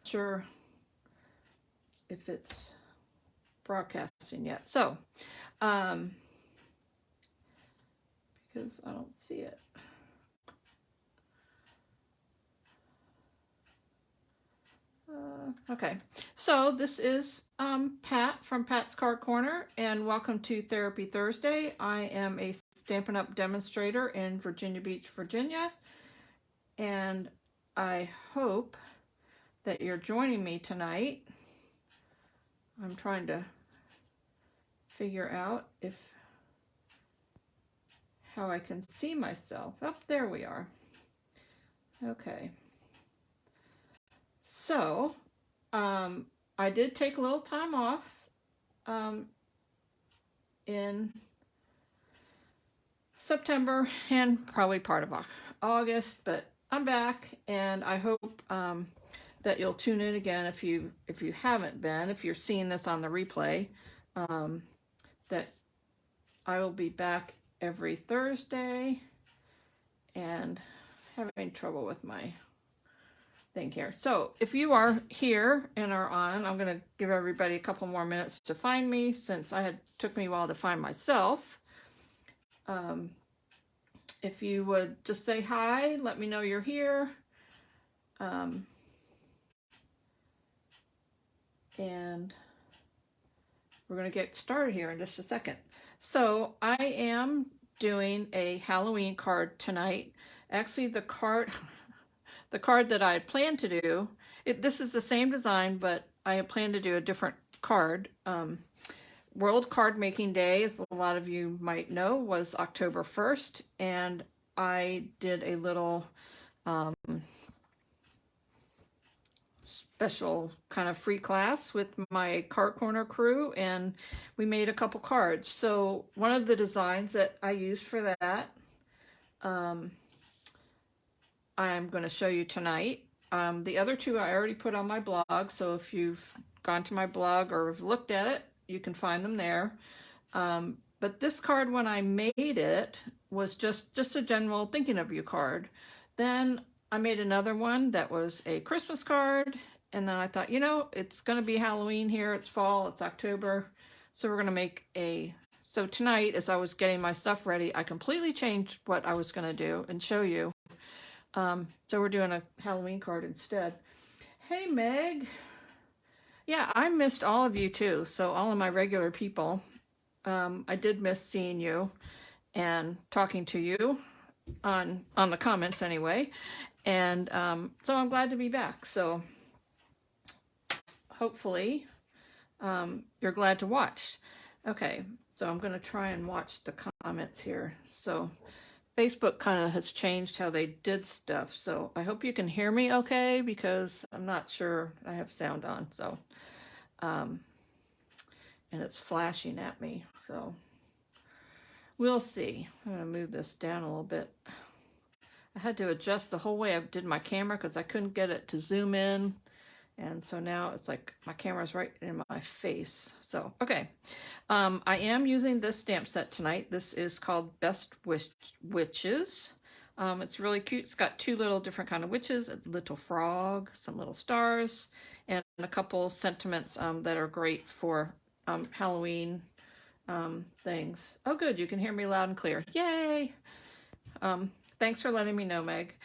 sure if it's broadcasting yet. So, because I don't see it. Okay, so this is Pat from Pat's Card Corner, and welcome to Therapy Thursday. I am a Stampin' Up! Demonstrator in Virginia Beach, Virginia, and I hope that you're joining me tonight. I'm trying to figure out how I can see myself. Oh, there we are. Okay. So, I did take a little time off in September and probably part of August, but I'm back, and I hope that you'll tune in again if you haven't been, if you're seeing this on the replay, that I will be back every Thursday, and having trouble with my thing here. So if you are here and are on, I'm going to give everybody a couple more minutes to find me, since took me a while to find myself. If you would just say hi, let me know you're here. And we're going to get started here in just a second. So I am doing a Halloween card tonight. Actually, the card that I had planned to do, this is the same design, but I had planned to do a different card. World Card Making Day, as a lot of you might know, was October 1st, and I did a little special kind of free class with my Card Corner crew, and we made a couple cards. So one of the designs that I used for that, I'm going to show you tonight. The other two I already put on my blog, so if you've gone to my blog or have looked at it, you can find them there. But this card, when I made it, was just a general thinking of you card. Then I made another one that was a Christmas card, and then I thought, it's going to be Halloween here, it's fall, it's October, so we're going to make so tonight, as I was getting my stuff ready, I completely changed what I was going to do and show you. So we're doing a Halloween card instead. Hey, Meg. Yeah, I missed all of you too. So all of my regular people, I did miss seeing you and talking to you on the comments anyway. And so I'm glad to be back. So hopefully you're glad to watch. Okay, so I'm going to try and watch the comments here. So Facebook kind of has changed how they did stuff, so I hope you can hear me okay, because I'm not sure I have sound on, so and it's flashing at me, so we'll see. I'm going to move this down a little bit. I had to adjust the whole way I did my camera because I couldn't get it to zoom in, and so now it's like my camera's right in my face. So okay, I am using this stamp set tonight. This is called Best Witches. It's really cute. It's got two little different kind of witches, a little frog, some little stars, and a couple sentiments that are great for Halloween things. Oh good, you can hear me loud and clear. Yay! Thanks for letting me know, Meg.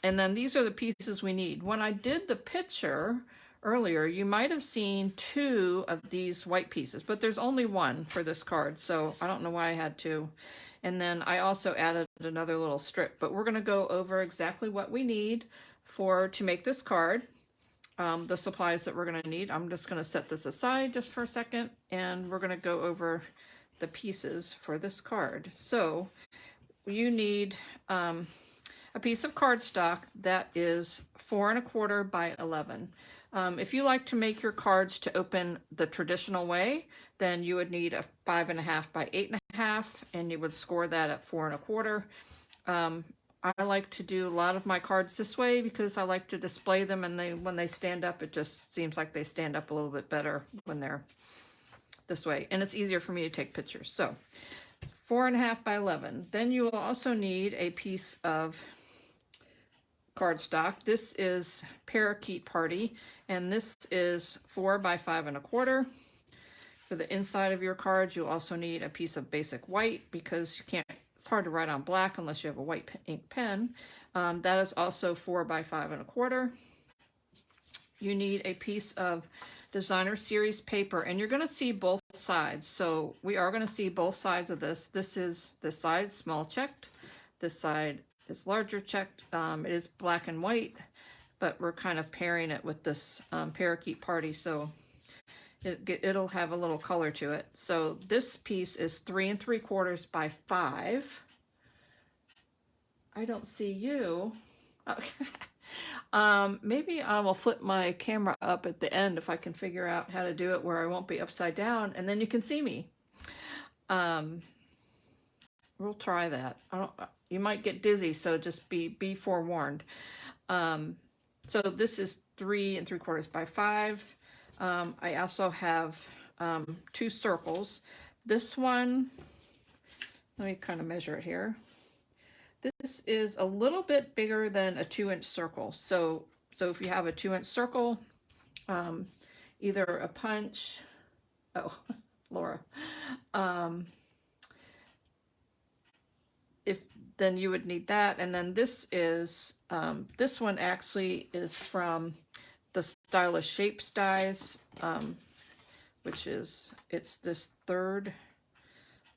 And then these are the pieces we need. When I did the picture earlier, you might have seen two of these white pieces, but there's only one for this card, so I don't know why I had two. And then I also added another little strip, but we're going to go over exactly what we need to make this card, the supplies that we're going to need. I'm just going to set this aside just for a second, and we're going to go over the pieces for this card. So you need a piece of cardstock that is 4 1/4 by 11. If you like to make your cards to open the traditional way, then you would need a 5 1/2 by 8 1/2, and you would score that at 4 1/4. I like to do a lot of my cards this way because I like to display them, and when they stand up, it just seems like they stand up a little bit better when they're this way, and it's easier for me to take pictures. So 4 1/2 by 11. Then you will also need a piece of cardstock. This is Parakeet Party, and this is 4 by 5 1/4. For the inside of your card, you also need a piece of basic white because you can't, it's hard to write on black unless you have a white ink pen. That is also 4 by 5 1/4. You need a piece of designer series paper, and you're going to see both sides. So we are going to see both sides of this. This side small checked. This side is larger checked. It is black and white, but we're kind of pairing it with this Parakeet Party, so it'll have a little color to it. So this piece is 3 3/4 by 5. I don't see you. Okay. Maybe I will flip my camera up at the end if I can figure out how to do it where I won't be upside down, and then you can see me. We'll try that. You might get dizzy, so just be forewarned. So this is 3 3/4 by 5. I also have 2 circles. This one, let me kind of measure it here. This is a little bit bigger than a 2-inch circle. So if you have a 2-inch circle, either a punch, oh, Laura, then you would need that. And then this is, this one actually is from the Stylish Shapes dies, which is, it's this 3rd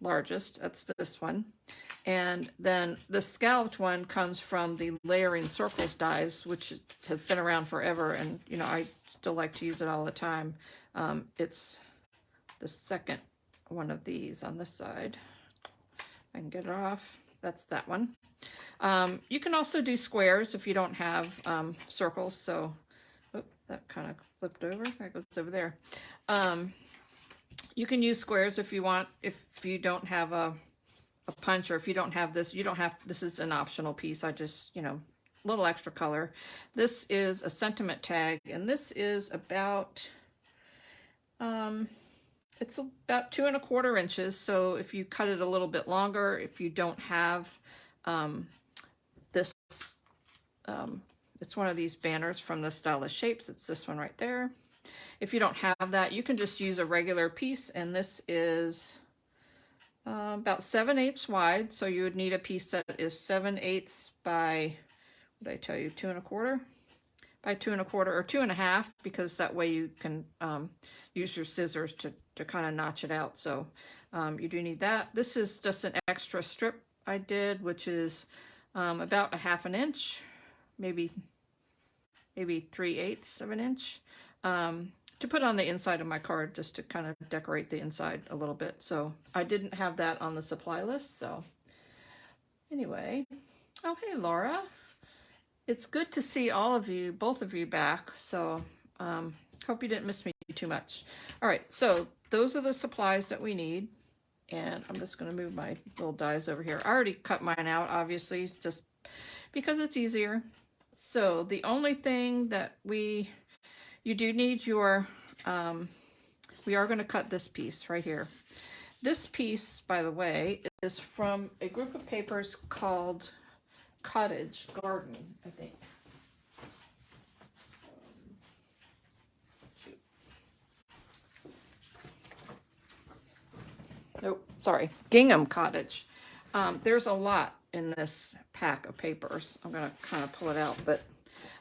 largest, that's this one. And then the scalloped one comes from the Layering Circles dies, which has been around forever, and you know, I still like to use it all the time. It's the second one of these on this side. I can get it off. That's that one. You can also do squares if you don't have circles. So, oh, that kind of flipped over. That goes over there. You can use squares if you want. If you don't have a punch, or if you don't have this, you don't have, this is an optional piece. I just, you know, a little extra color. This is a sentiment tag, and this is about, it's about 2 1/4 inches. So if you cut it a little bit longer, if you don't have this, it's one of these banners from the Stylish Shapes. It's this one right there. If you don't have that, you can just use a regular piece, and this is about 7/8 wide, so you would need a piece that is 7/8 by, what did I tell you, 2 1/4 by 2 1/4, or 2 1/2, because that way you can use your scissors to kind of notch it out. So you do need that. This is just an extra strip I did, which is about 1/2 inch, maybe 3/8 of an inch. To put on the inside of my card, just to kind of decorate the inside a little bit. So I didn't have that on the supply list. So anyway, oh hey Laura, it's good to see all of you, both of you back. So hope you didn't miss me too much. All right, so those are the supplies that we need, and I'm just going to move my little dies over here. I already cut mine out, obviously, just because it's easier. So the only thing that you do need your, we are going to cut this piece right here. This piece, by the way, is from a group of papers called Cottage Garden, I think. Nope, sorry, Gingham Cottage. There's a lot in this pack of papers. I'm going to kind of pull it out, but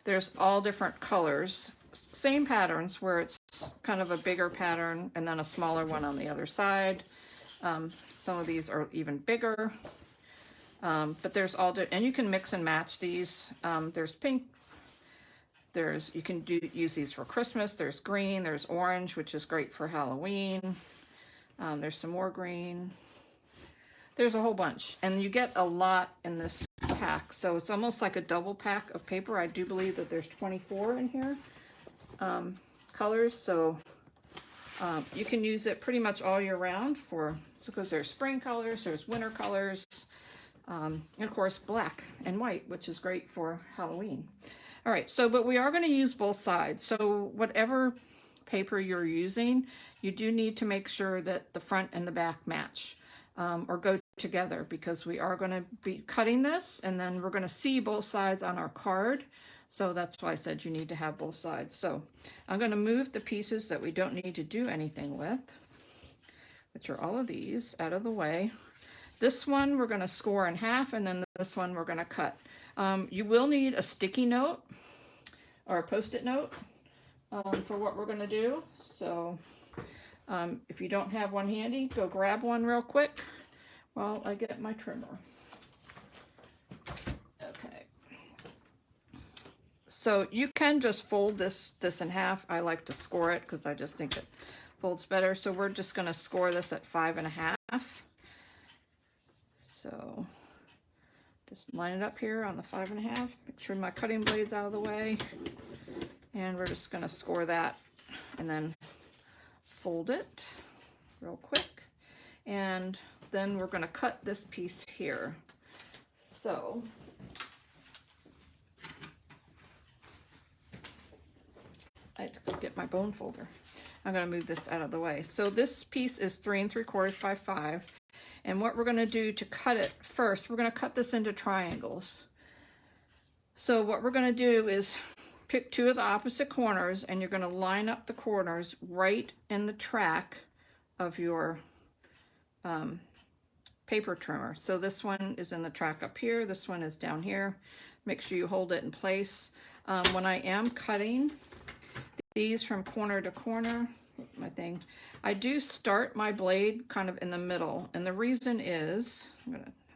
there's all different colors. Same patterns, where it's kind of a bigger pattern and then a smaller one on the other side. Some of these are even bigger, but there's all and you can mix and match these. There's pink, you can use these for Christmas. There's green, there's orange, which is great for Halloween. There's some more green. There's a whole bunch, and you get a lot in this pack, so it's almost like a double pack of paper. I do believe that there's 24 in here. Colors, so you can use it pretty much all year round because there's spring colors, there's winter colors, and of course black and white, which is great for Halloween. All right, so but we are going to use both sides, so whatever paper you're using, you do need to make sure that the front and the back match. or go together, because we are going to be cutting this and then we're going to see both sides on our card. So that's why I said you need to have both sides. So I'm going to move the pieces that we don't need to do anything with, which are all of these, out of the way. This one we're going to score in half, and then this one we're going to cut. You will need a sticky note or a post-it note for what we're going to do. So if you don't have one handy, go grab one real quick while I get my trimmer. Okay. So you can just fold this in half. I like to score it because I just think it folds better. So we're just going to score this at 5.5. So just line it up here on the 5.5. Make sure my cutting blade's out of the way. And we're just going to score that and then fold it real quick. And then we're going to cut this piece here. So I had to get my bone folder. I'm going to move this out of the way. So this piece is 3 3/4 by 5. And what we're going to do to cut it first, we're going to cut this into triangles. So what we're going to do is pick 2 of the opposite corners, and you're going to line up the corners right in the track of your paper trimmer. So this one is in the track up here, this one is down here. Make sure you hold it in place. When I am cutting these from corner to corner, I do start my blade kind of in the middle, and the reason is,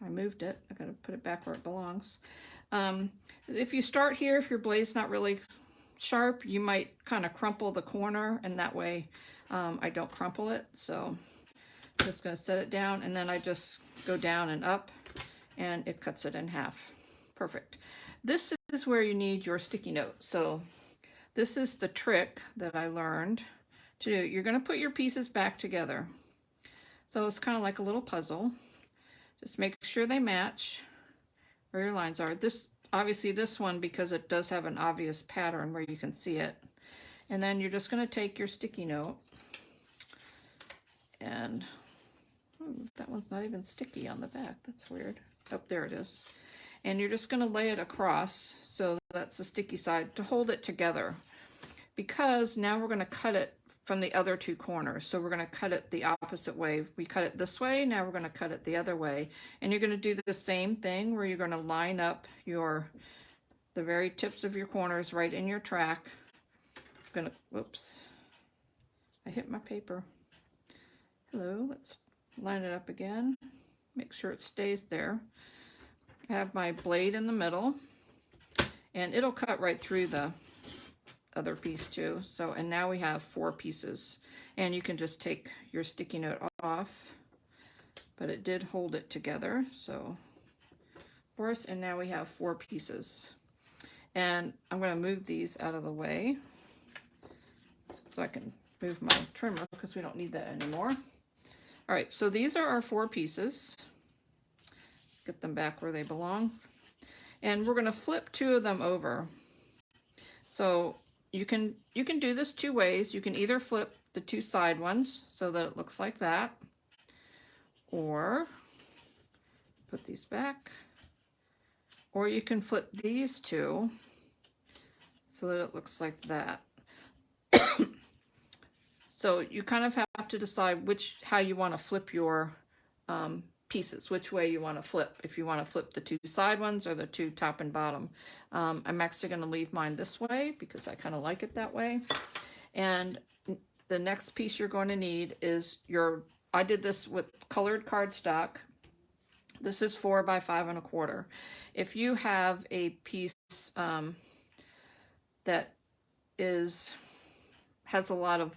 I moved it, I gotta put it back where it belongs. If you start here, if your blade's not really sharp, you might kind of crumple the corner, and that way I don't crumple it. So I'm just gonna set it down, and then I just go down and up, and it cuts it in half. Perfect. This is where you need your sticky note. So this is the trick that I learned to do. You're going to put your pieces back together. So it's kind of like a little puzzle. Just make sure they match where your lines are. Obviously this one, because it does have an obvious pattern where you can see it. And then you're just going to take your sticky note, and that one's not even sticky on the back. That's weird. Oh, there it is. And you're just going to lay it across, so that's the sticky side, to hold it together. Because now we're going to cut it from the other 2 corners. So we're going to cut it the opposite way. We cut it this way, now we're going to cut it the other way. And you're going to do the same thing, where you're going to line up the very tips of your corners right in your track. I'm going to, whoops, I hit my paper. Hello, let's line it up again. Make sure it stays there. I have my blade in the middle, and it'll cut right through the other piece too. So, and now we have 4 pieces, and you can just take your sticky note off, but it did hold it together. So for us, and now we have 4 pieces, and I'm going to move these out of the way so I can move my trimmer, because we don't need that anymore. All right, so these are our 4 pieces. Let's get them back where they belong. And we're going to flip 2 of them over. So you can do this 2 ways. You can either flip the 2 side ones so that it looks like that, or put these back, or you can flip these 2 so that it looks like that. So you kind of have to decide how you want to flip your pieces, which way you want to flip. If you want to flip the 2 side ones or the 2 top and bottom. I'm actually going to leave mine this way because I kind of like it that way. And the next piece you're going to need is I did this with colored cardstock. This is 4 by 5 1/4. If you have a piece that has a lot of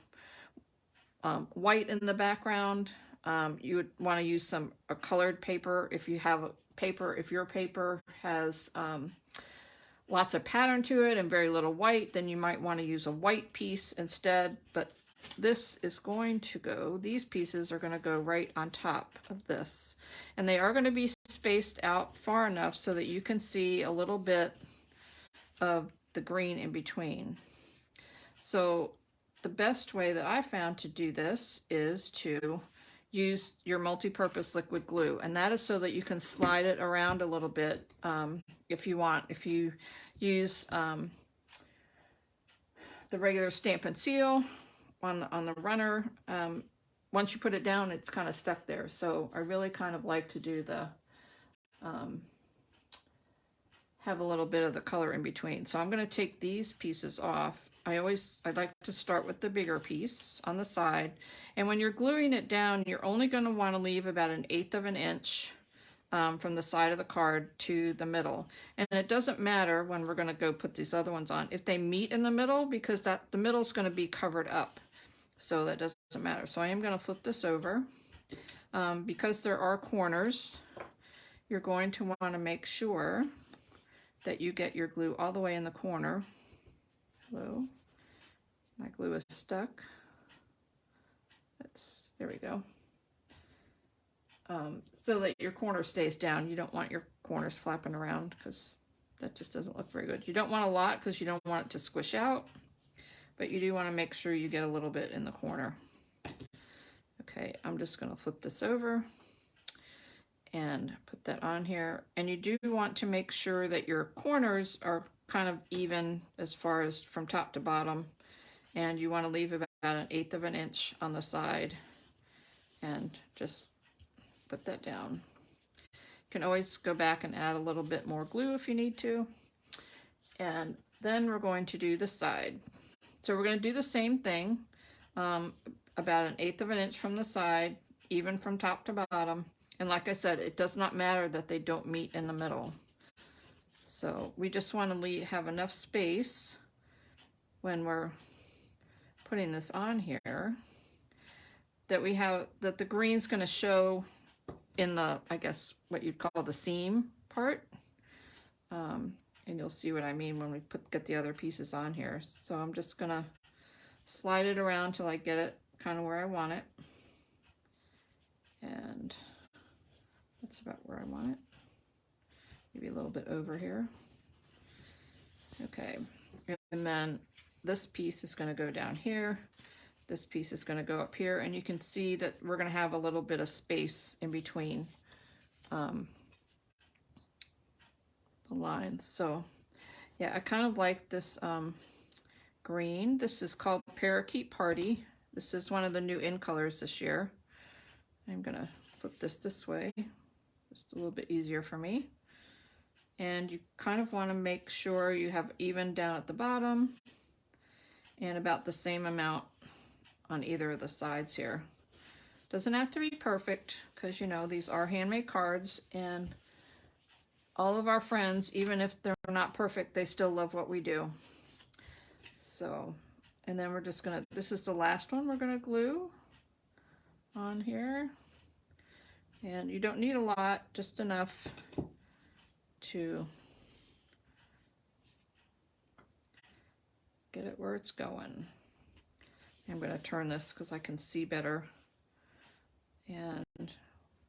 white in the background, you would want to use a colored paper. If your paper has lots of pattern to it and very little white, then you might want to use a white piece instead. But these pieces are going to go right on top of this, and they are going to be spaced out far enough so that you can see a little bit of the green in between. So the best way that I found to do this is to use your multi-purpose liquid glue, and that is so that you can slide it around a little bit if you want. If you use the regular Stampin' Seal on the runner, once you put it down, it's kind of stuck there. So I really kind of like to do the have a little bit of the color in between. So I'm going to take these pieces off. I like to start with the bigger piece on the side, and when you're gluing it down, you're only going to want to leave about 1/8 of an inch from the side of the card to the middle. And it doesn't matter when we're going to go put these other ones on if they meet in the middle, because the middle is going to be covered up, so that doesn't matter. So I am going to flip this over. Because there are corners, you're going to want to make sure that you get your glue all the way in the corner. Hello, my glue is stuck. There we go. So that your corner stays down. You don't want your corners flapping around, because that just doesn't look very good. You don't want a lot because you don't want it to squish out, but you do want to make sure you get a little bit in the corner. Okay, I'm just going to flip this over and put that on here. And you do want to make sure that your corners are kind of even as far as from top to bottom, and you want to leave about 1/8 of an inch on the side, and just put that down. You can always go back and add a little bit more glue if you need to. And then we're going to do the side. So we're going to do the same thing, about 1/8 of an inch from the side, even from top to bottom. And like I said, it does not matter that they don't meet in the middle. So we just want to have enough space when we're putting this on here that the green's going to show in the, I guess, what you'd call the seam part. And you'll see what I mean when we get the other pieces on here. So I'm just going to slide it around till I get it kind of where I want it. And that's about where I want it. Maybe a little bit over here. Okay, and then this piece is going to go down here. This piece is going to go up here, and you can see that we're going to have a little bit of space in between the lines. So yeah, I kind of like this green. This is called Parakeet Party. This is one of the new in colors this year. I'm going to flip this way, just a little bit easier for me. And you kind of want to make sure you have even down at the bottom and about the same amount on either of the sides here. Doesn't have to be perfect, because you know these are handmade cards, and all of our friends, even if they're not perfect, they still love what we do. So, and then we're just gonna, this is the last one we're gonna glue on here. And you don't need a lot, just enough to get it where it's going. I'm going to turn this because I can see better. And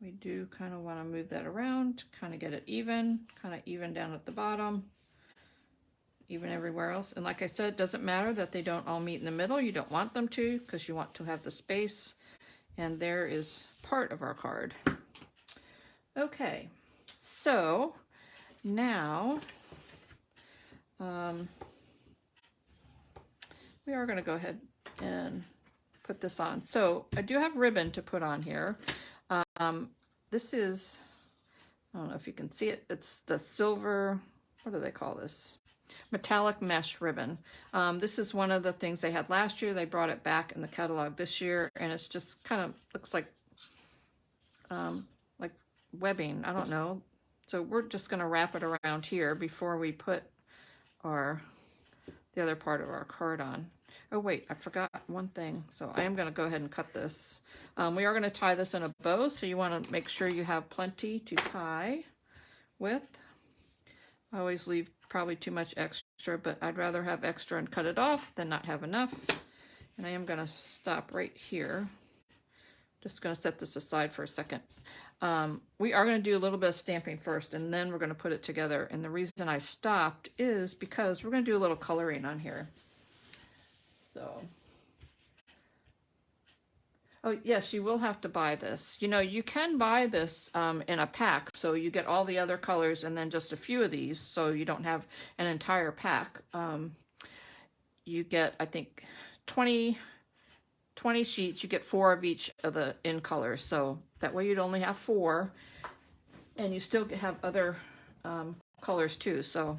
we do kind of want to move that around, kind of get it even, kind of even down at the bottom, even everywhere else. And like I said, it doesn't matter that they don't all meet in the middle. You don't want them to, because you want to have the space. And there is part of our card. Okay, so now we are going to go ahead and put this on. So I do have ribbon to put on here. This is, I don't know if you can see it, it's the silver, what do they call this? Metallic mesh ribbon. This is one of the things they had last year. They brought it back in the catalog this year, and it's just kind of looks like webbing, I don't know. So we're just going to wrap it around here before we put the other part of our card on. Oh wait, I forgot one thing. So I am going to go ahead and cut this. We are going to tie this in a bow, so you want to make sure you have plenty to tie with. I always leave probably too much extra, but I'd rather have extra and cut it off than not have enough. And I am going to stop right here. Just going to set this aside for a second. We are going to do a little bit of stamping first, and then we're going to put it together. And the reason I stopped is because we're going to do a little coloring on here. So, Oh, yes, you will have to buy this. You know, you can buy this in a pack, so you get all the other colors and then just a few of these, so you don't have an entire pack. You get, I think, 20 sheets. You get 4 of each of the in colors, so that way you'd only have 4, and you still have other colors too, so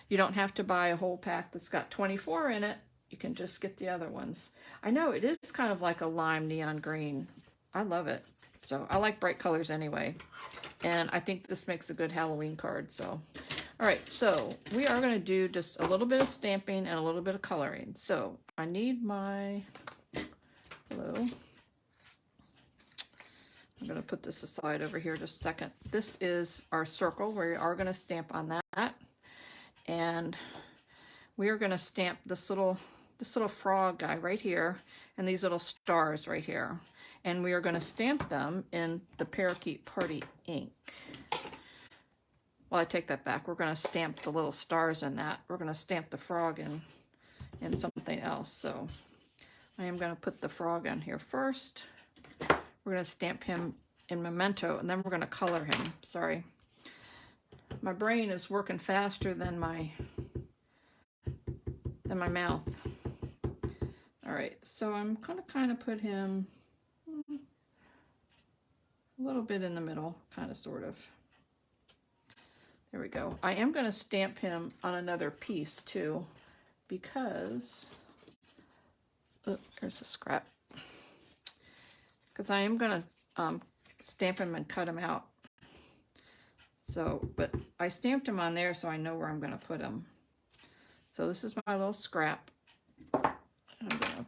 you don't have to buy a whole pack that's got 24 in it. You can just get the other ones. I know it is kind of like a lime neon green. I love it. So I like bright colors anyway. And I think this makes a good Halloween card. So, all right, so we are going to do just a little bit of stamping and a little bit of coloring. So I need my glue. I'm going to put this aside over here just a second. This is our circle. We are going to stamp on that. And we are going to stamp this little frog guy right here and these little stars right here. And we are going to stamp them in the Parakeet Party ink. Well, I take that back. We're going to stamp the little stars in that. We're going to stamp the frog in something else. So I am going to put the frog on here first. We're going to stamp him in Memento, and then we're going to color him. Sorry. My brain is working faster than my mouth. All right, so I'm going to kind of put him a little bit in the middle, kind of, sort of. There we go. I am going to stamp him on another piece too, because, oh, there's a scrap. Because I am going to stamp him and cut him out. So, but I stamped him on there so I know where I'm going to put him. So this is my little scrap. I'm going to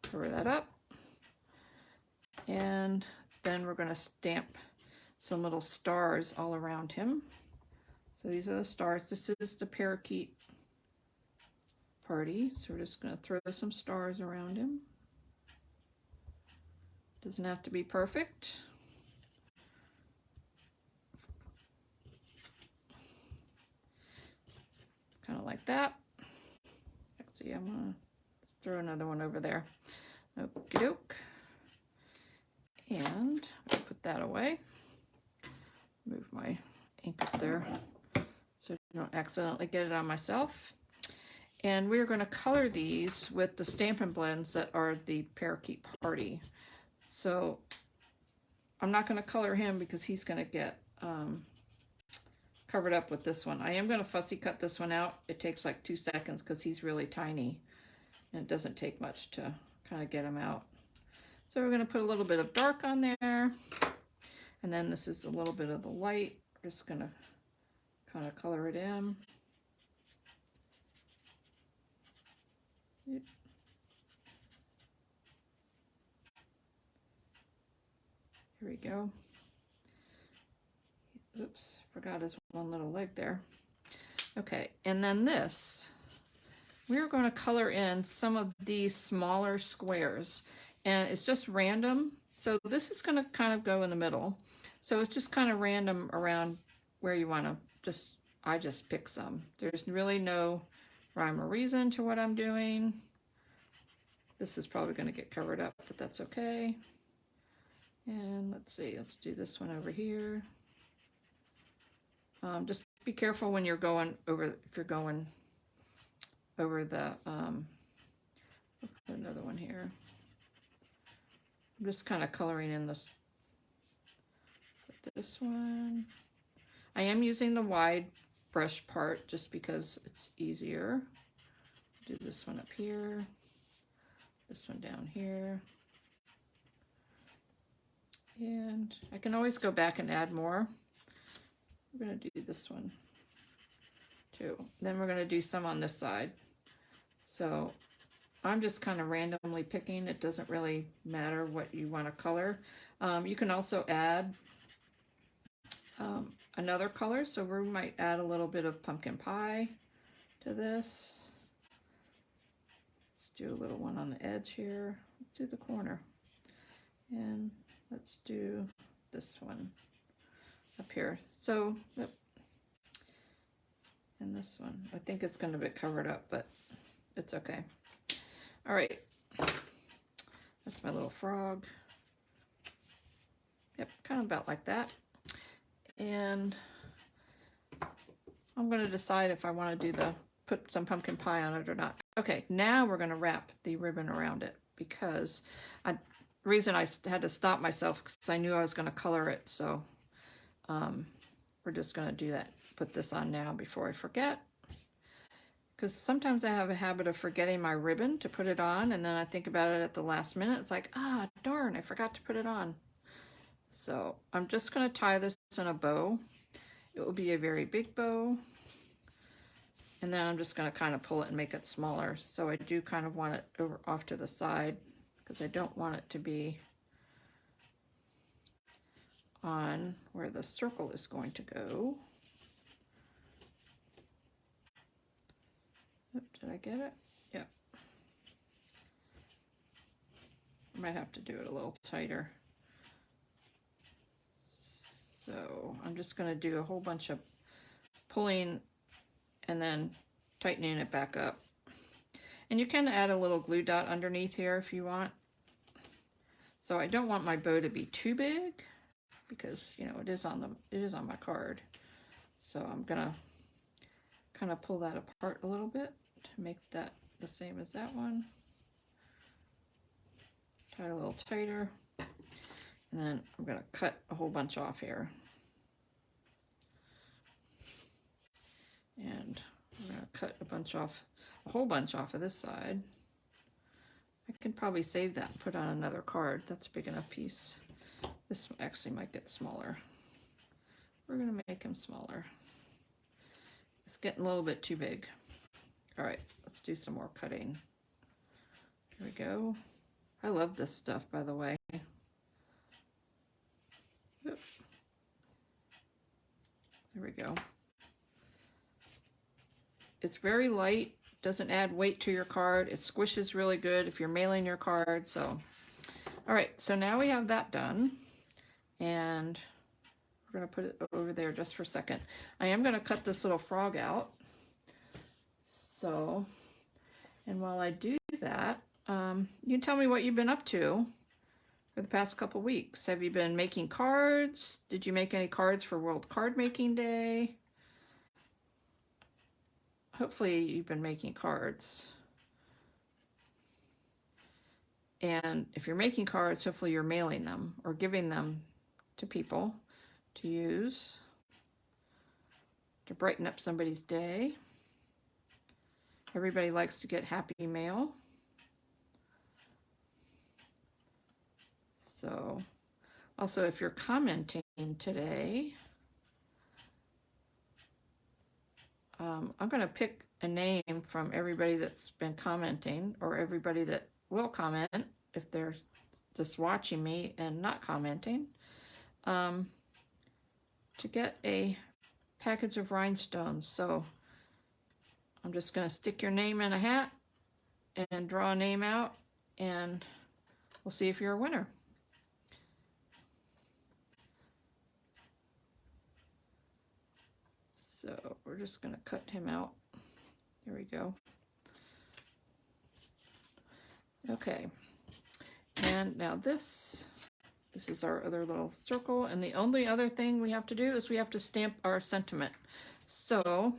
cover that up. And then we're going to stamp some little stars all around him. So these are the stars. This is the Parakeet Party. So we're just going to throw some stars around him. Doesn't have to be perfect. Kind of like that. Actually, I'm going to throw another one over there. Okie doke. And I'll put that away. Move my ink up there so I don't accidentally get it on myself. And we're going to color these with the Stampin' Blends that are the Parakeet Party. So I'm not going to color him because he's going to get covered up with this one. I am going to fussy cut this one out. It takes like 2 seconds because he's really tiny and it doesn't take much to kind of get him out. So we're going to put a little bit of dark on there, and then this is a little bit of the light. We're just going to kind of color it in. Yep. Here we go. Oops, forgot his one little leg there. Okay, and then this, we're going to color in some of these smaller squares, and it's just random. So this is going to kind of go in the middle. So it's just kind of random around where you want to I just pick some. There's really no rhyme or reason to what I'm doing. This is probably going to get covered up, but that's okay. And let's see, let's do this one over here. Just be careful when you're going over, if you're going over the, put another one here. I'm just kind of coloring in this one. I am using the wide brush part just because it's easier. Do this one up here, this one down here. And I can always go back and add more. We're going to do this one too. Then we're going to do some on this side. So I'm just kind of randomly picking. It doesn't really matter what you want to color. You can also add another color. So we might add a little bit of pumpkin pie to this. Let's do a little one on the edge here. Let's do the corner. And let's do this one up here. So, and this one. I think it's going to be covered up, but it's okay. All right. That's my little frog. Yep, kind of about like that. And I'm going to decide if I want to do put some pumpkin pie on it or not. Okay, now we're going to wrap the ribbon around it because the reason I had to stop myself because I knew I was going to color it. So we're just going to do that. Put this on now before I forget. Because sometimes I have a habit of forgetting my ribbon to put it on, and then I think about it at the last minute. It's like, ah, darn, I forgot to put it on. So I'm just going to tie this in a bow. It will be a very big bow. And then I'm just going to kind of pull it and make it smaller. So I do kind of want it over off to the side because I don't want it to be on where the circle is going to go. Oop, did I get it? Yeah. I might have to do it a little tighter. So I'm just going to do a whole bunch of pulling and then tightening it back up. And you can add a little glue dot underneath here if you want. So I don't want my bow to be too big because, you know, it is on my card. So I'm going to kind of pull that apart a little bit to make that the same as that one. Tie it a little tighter. And then I'm going to cut a whole bunch off here. And I'm going to cut a whole bunch off of this side. I can probably save that and put on another card. That's a big enough piece. This actually might get smaller. We're going to make him smaller. It's getting a little bit too big. All right, let's do some more cutting. Here we go. I love this stuff, by the way. Oop. There we go. It's very light, doesn't add weight to your card. It squishes really good if you're mailing your card. So, all right, so now we have that done. And we're going to put it over there just for a second. I am going to cut this little frog out. So, and while I do that, you tell me what you've been up to for the past couple weeks. Have you been making cards? Did you make any cards for World Card Making Day? Hopefully you've been making cards. And if you're making cards, hopefully you're mailing them or giving them to people to use to brighten up somebody's day. Everybody likes to get happy mail. So, also if you're commenting today, I'm going to pick a name from everybody that's been commenting or everybody that will comment if they're just watching me and not commenting, to get a package of rhinestones. So I'm just going to stick your name in a hat and draw a name out, and we'll see if you're a winner. So we're just going to cut him out. There we go. Okay. And now this is our other little circle. And the only other thing we have to do is we have to stamp our sentiment. So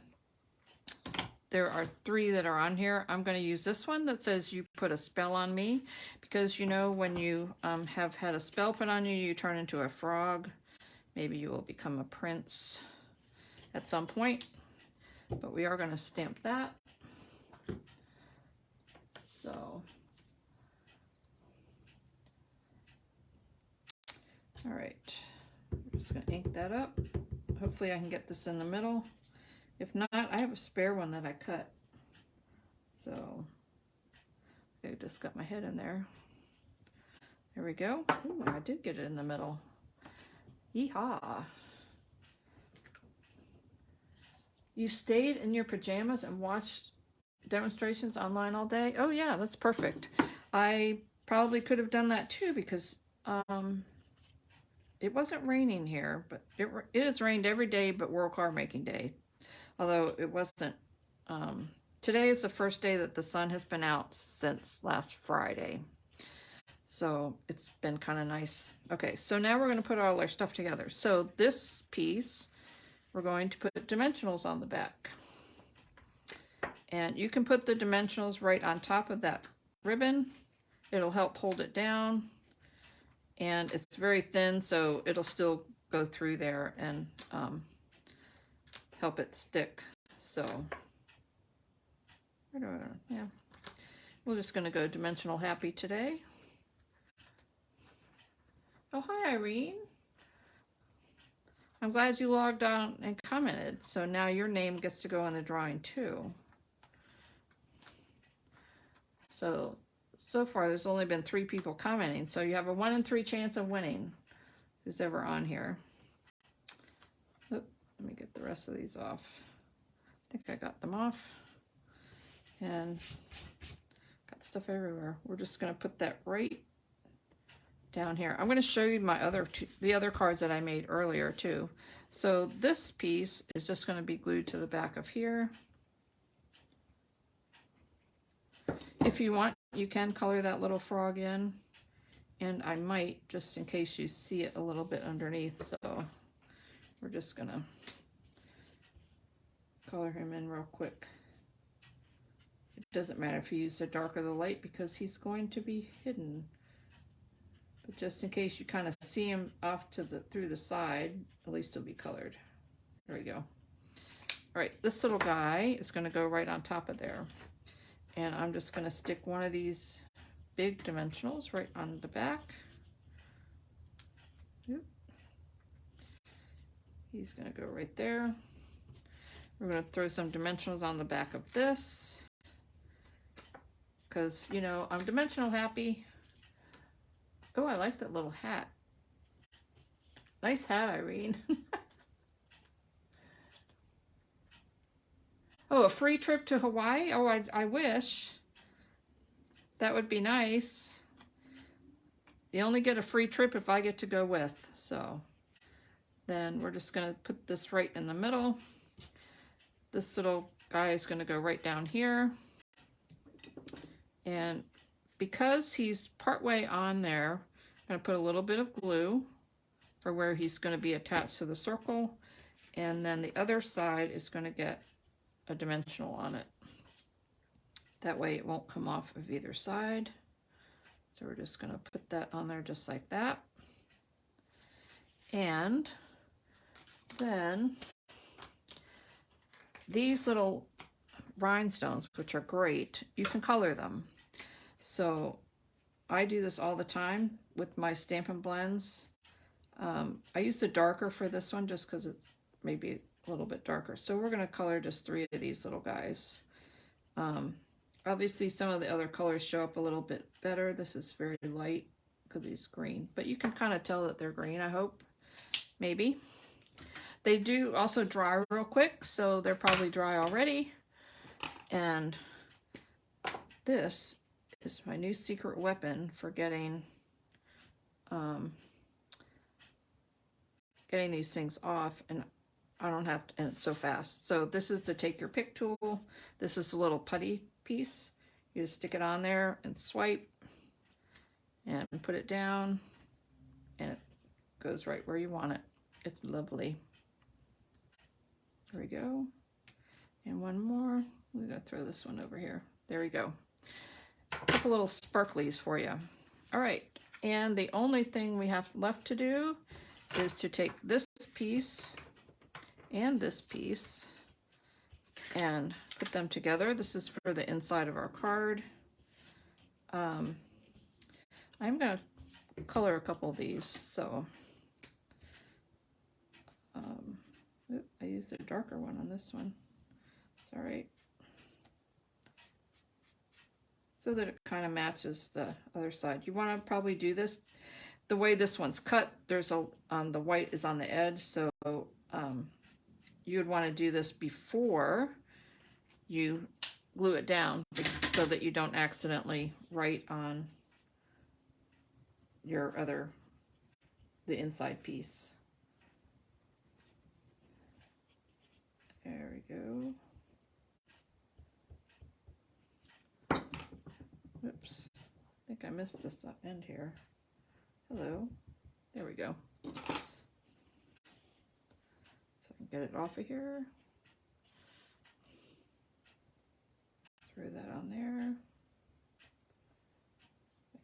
there are 3 that are on here. I'm going to use this one that says "You put a spell on me," because you know when you have had a spell put on you, you turn into a frog. Maybe you will become a prince at some point, but we are going to stamp that. So, all right, I'm just going to ink that up. Hopefully I can get this in the middle. If not, I have a spare one that I cut. So, I just got my head in there. There we go. Ooh, I did get it in the middle. Yeehaw. You stayed in your pajamas and watched demonstrations online all day? Oh yeah, that's perfect. I probably could have done that too because it wasn't raining here, but it has rained every day but World Card Making Day. Although it wasn't, today is the first day that the sun has been out since last Friday. So it's been kind of nice. Okay, so now we're going to put all our stuff together. So this piece, we're going to put dimensionals on the back. And you can put the dimensionals right on top of that ribbon. It'll help hold it down. And it's very thin, so it'll still go through there and help it stick. So, yeah, we're just going to go dimensional happy today. Oh, hi, Irene. I'm glad you logged on and commented. So now your name gets to go in the drawing too. So far there's only been 3 people commenting. So you have a 1 in 3 chance of winning, who's ever on here. Oop, let me get the rest of these off. I think I got them off. And got stuff everywhere. We're just going to put that right down here. I'm going to show you my the other cards that I made earlier too. So this piece is just going to be glued to the back of here. If you want, you can color that little frog in, and I might, just in case you see it a little bit underneath. So we're just going to color him in real quick. It doesn't matter if you use the dark or the light because he's going to be hidden. But just in case you kind of see him off to through the side, at least he'll be colored. There we go. All right, this little guy is going to go right on top of there. And I'm just going to stick one of these big dimensionals right on the back. Oop. He's going to go right there. We're going to throw some dimensionals on the back of this. Because, you know, I'm dimensional happy. Oh, I like that little hat. Nice hat, Irene. Oh, a free trip to Hawaii? Oh, I wish. That would be nice. You only get a free trip if I get to go with. So then we're just going to put this right in the middle. This little guy is going to go right down here. And because he's partway on there, I'm going to put a little bit of glue for where he's going to be attached to the circle. And then the other side is going to get a dimensional on it. That way it won't come off of either side. So we're just going to put that on there just like that. And then these little rhinestones, which are great, you can color them. So I do this all the time with my Stampin' Blends. I use the darker for this one just because it's maybe a little bit darker. So we're going to color just 3 of these little guys. Obviously some of the other colors show up a little bit better. This is very light because he's green, but you can kind of tell that they're green, I hope. Maybe. They do also dry real quick, so they're probably dry already. And this is my new secret weapon for getting these things off, and I don't have to, and it's so fast. So this is the take your pick tool. This is a little putty piece. You just stick it on there and swipe and put it down, and it goes right where you want it. It's lovely. There we go. And one more. We're gonna throw this one over here. There we go. A couple little sparklies for you. All right, and the only thing we have left to do is to take this piece and this piece and put them together. This is for the inside of our card. I'm gonna color a couple of these, so I used a darker one on this one. It's all right. So that it kind of matches the other side. You want to probably do this the way this one's cut. There's a the white is on the edge, so you would want to do this before you glue it down so that you don't accidentally write on your the inside piece. There we go. Oops, I think think I missed this end here. Hello. There we go. So I can get it off of here. Throw that on there.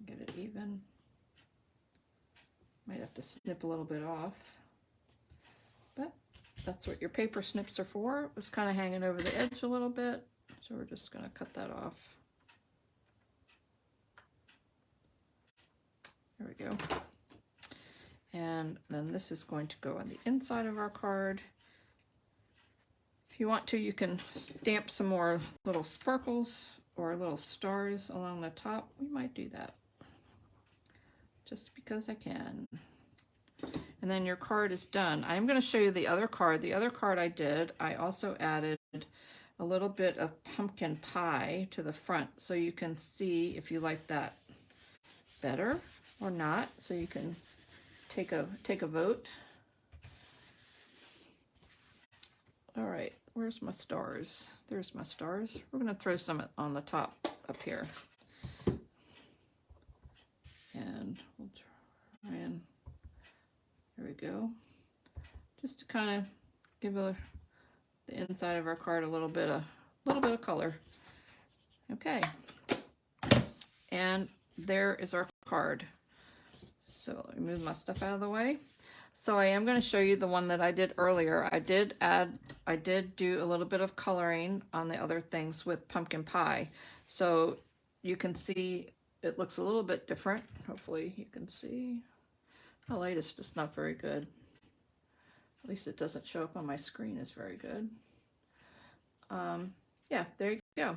Get it even. Might have to snip a little bit off, but that's what your paper snips are for. It was kind of hanging over the edge a little bit, so we're just going to cut that off. There we go. And then this is going to go on the inside of our card. If you want to, you can stamp some more little sparkles or little stars along the top. We might do that just because I can. And then your card is done. I'm going to show you the other card. The other card I also added a little bit of pumpkin pie to the front, so you can see if you like that better or not. So you can take a vote. All right, where's my stars? There's my stars. We're going to throw some on the top up here. And we'll try and, there we go. Just to kind of give the inside of our card a little bit of color. Okay. And there is our card. So let me move my stuff out of the way. So I am going to show you the one that I did earlier. I did do a little bit of coloring on the other things with pumpkin pie. So you can see it looks a little bit different. Hopefully you can see. My light is just not very good. At least it doesn't show up on my screen as very good. Yeah, there you go.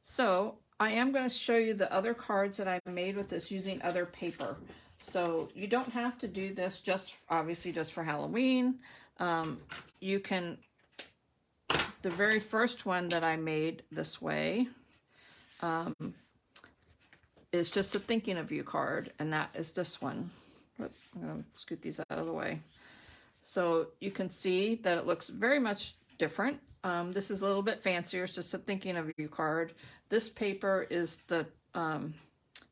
So I am going to show you the other cards that I made with this using other paper. So you don't have to do this obviously just for Halloween. You can, the very first one that I made this way is just a thinking of you card, and that is this one. I'm going to scoot these out of the way. So you can see that it looks very much different. This is a little bit fancier. It's just a thinking of you card. This paper is the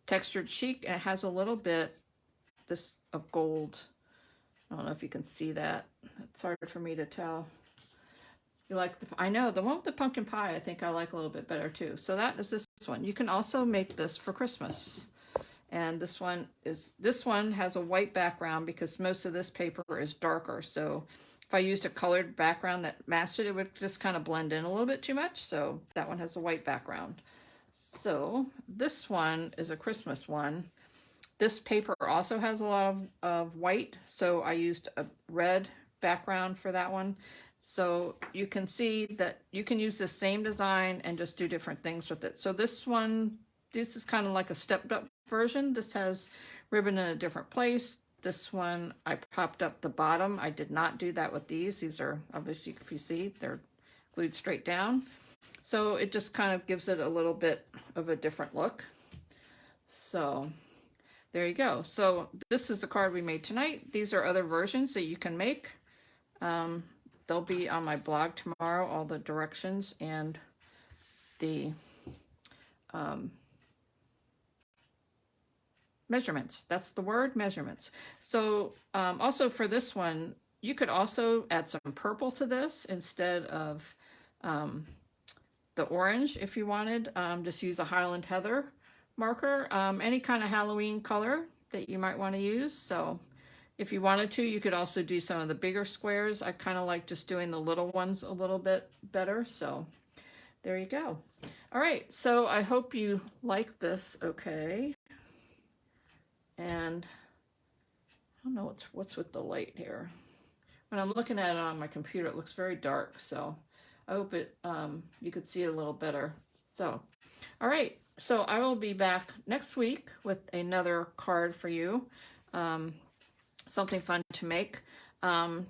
textured chic, and it has a little bit of gold. I don't know if you can see that. It's hard for me to tell. You like I know the one with the pumpkin pie I think I like a little bit better too. So that is this one. You can also make this for Christmas. And this one has a white background because most of this paper is darker. So if I used a colored background that matched it, it would just kind of blend in a little bit too much. So that one has a white background. So this one is a Christmas one. This paper also has a lot of white, so I used a red background for that one. So you can see that you can use the same design and just do different things with it. So this is kind of like a stepped up version. This has ribbon in a different place. This one, I popped up the bottom. I did not do that with these. These are obviously, if you see, they're glued straight down. So it just kind of gives it a little bit of a different look. So there you go. So this is the card we made tonight. These are other versions that you can make. They'll be on my blog tomorrow, all the directions and the measurements. That's the word, measurements. So also for this one, you could also add some purple to this instead of the orange if you wanted. Just use a Highland Heather marker, any kind of Halloween color that you might want to use. So if you wanted to, you could also do some of the bigger squares. I kind of like just doing the little ones a little bit better. So there you go. All right, so I hope you like this okay. And I don't know what's with the light here. When I'm looking at it on my computer, it looks very dark. So I hope you could see it a little better. So, all right. So I will be back next week with another card for you. Something fun to make. I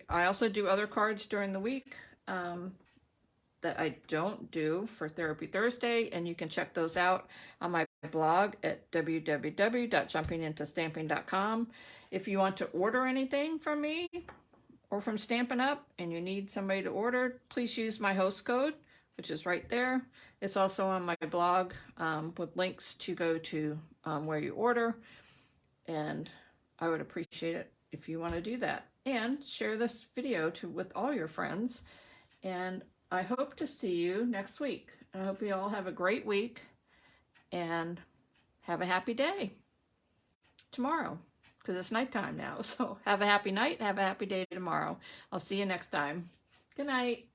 also do other cards during the week that I don't do for Therapy Thursday, and you can check those out on my blog at www.jumpingintostamping.com. If you want to order anything from me or from Stampin' Up and you need somebody to order, please use my host code, which is right there. It's also on my blog with links to go to where you order, and I would appreciate it if you want to do that. And share this video with all your friends, and I hope to see you next week. I hope you all have a great week and have a happy day tomorrow, because it's nighttime now. So have a happy night, have a happy day tomorrow. I'll see you next time. Good night.